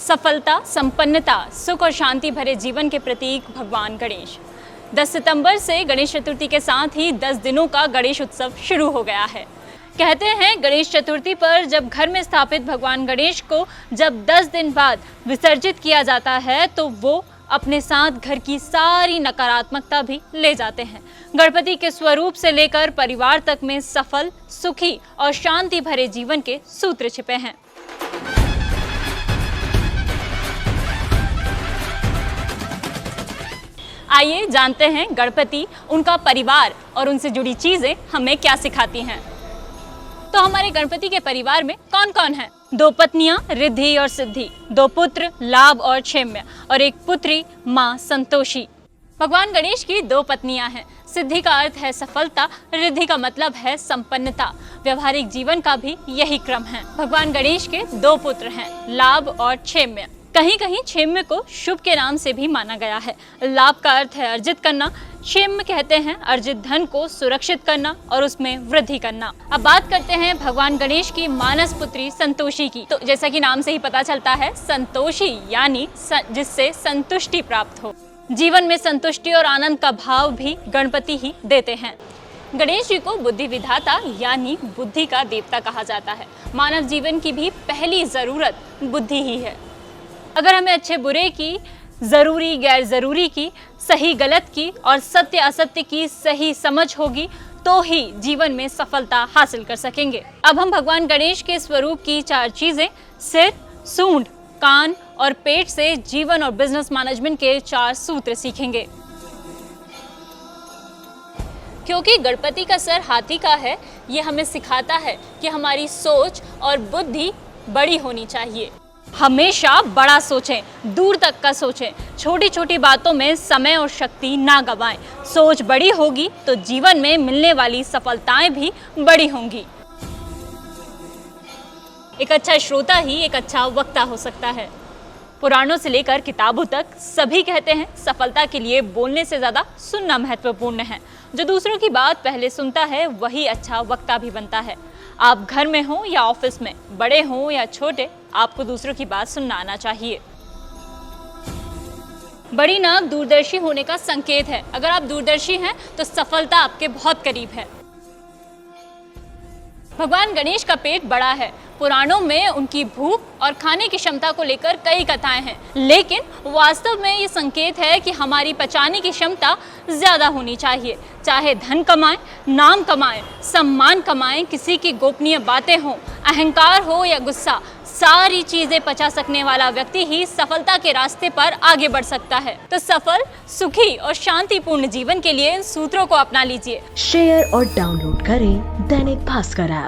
सफलता, संपन्नता, सुख और शांति भरे जीवन के प्रतीक भगवान गणेश। 10 सितंबर से गणेश चतुर्थी के साथ ही 10 दिनों का गणेश उत्सव शुरू हो गया है। कहते हैं गणेश चतुर्थी पर जब घर में स्थापित भगवान गणेश को जब 10 दिन बाद विसर्जित किया जाता है तो वो अपने साथ घर की सारी नकारात्मकता भी ले जाते हैं। गणपति के स्वरूप से लेकर परिवार तक में सफल, सुखी और शांति भरे जीवन के सूत्र छिपे हैं। आइए जानते हैं गणपति, उनका परिवार और उनसे जुड़ी चीजें हमें क्या सिखाती हैं। तो हमारे गणपति के परिवार में कौन कौन है? 2 पत्नियां रिद्धि और सिद्धि, 2 पुत्र लाभ और क्षेम्य और 1 पुत्री मां संतोषी। भगवान गणेश की 2 पत्नियां हैं। सिद्धि का अर्थ है सफलता, रिद्धि का मतलब है संपन्नता। व्यवहारिक जीवन का भी यही क्रम है। भगवान गणेश के 2 पुत्र हैं, लाभ और क्षेम्य। कहीं कहीं क्षेम्य को शुभ के नाम से भी माना गया है। लाभ का अर्थ है अर्जित करना, क्षेम्य कहते हैं अर्जित धन को सुरक्षित करना और उसमें वृद्धि करना। अब बात करते हैं भगवान गणेश की मानस पुत्री संतोषी की। तो जैसा कि नाम से ही पता चलता है, संतोषी यानी जिससे संतुष्टि प्राप्त हो। जीवन में संतुष्टि और आनंद का भाव भी गणपति ही देते हैं। गणेश जी को बुद्धि विधाता यानी बुद्धि का देवता कहा जाता है। मानव जीवन की भी पहली जरूरत बुद्धि ही है। अगर हमें अच्छे बुरे की, जरूरी गैर जरूरी की, सही गलत की और सत्य असत्य की सही समझ होगी तो ही जीवन में सफलता हासिल कर सकेंगे। अब हम भगवान गणेश के स्वरूप की 4 चीजें सिर, सूंड, कान और पेट से जीवन और बिजनेस मैनेजमेंट के 4 सूत्र सीखेंगे। क्योंकि गणपति का सर हाथी का है, ये हमें सिखाता है कि हमारी सोच और बुद्धि बड़ी होनी चाहिए। हमेशा बड़ा सोचें, दूर तक का सोचें, छोटी छोटी बातों में समय और शक्ति ना गवाएं। सोच बड़ी होगी तो जीवन में मिलने वाली सफलताएं भी बड़ी होंगी। एक अच्छा श्रोता ही एक अच्छा वक्ता हो सकता है। पुराणों से लेकर किताबों तक सभी कहते हैं सफलता के लिए बोलने से ज्यादा सुनना महत्वपूर्ण है। जो दूसरों की बात पहले सुनता है वही अच्छा वक्ता भी बनता है। आप घर में हो या ऑफिस में, बड़े हो या छोटे, आपको दूसरों की बात सुनना आना चाहिए। बड़ी नाक दूरदर्शी होने का संकेत है। अगर आप दूरदर्शी हैं तो सफलता आपके बहुत करीब है। भगवान गणेश का पेट बड़ा है। पुराणों में उनकी भूख और खाने की क्षमता को लेकर कई कथाएं हैं, लेकिन वास्तव में ये संकेत है कि हमारी पचाने की क्षमता ज्यादा होनी चाहिए। चाहे धन कमाएं, नाम कमाएं, सम्मान कमाएं, किसी की गोपनीय बातें हों, अहंकार हो या गुस्सा, सारी चीजें पचा सकने वाला व्यक्ति ही सफलता के रास्ते पर आगे बढ़ सकता है। तो सफल, सुखी और शांतिपूर्ण जीवन के लिए इन सूत्रों को अपना लीजिए। शेयर और डाउनलोड करें दैनिक भास्कर ऐप।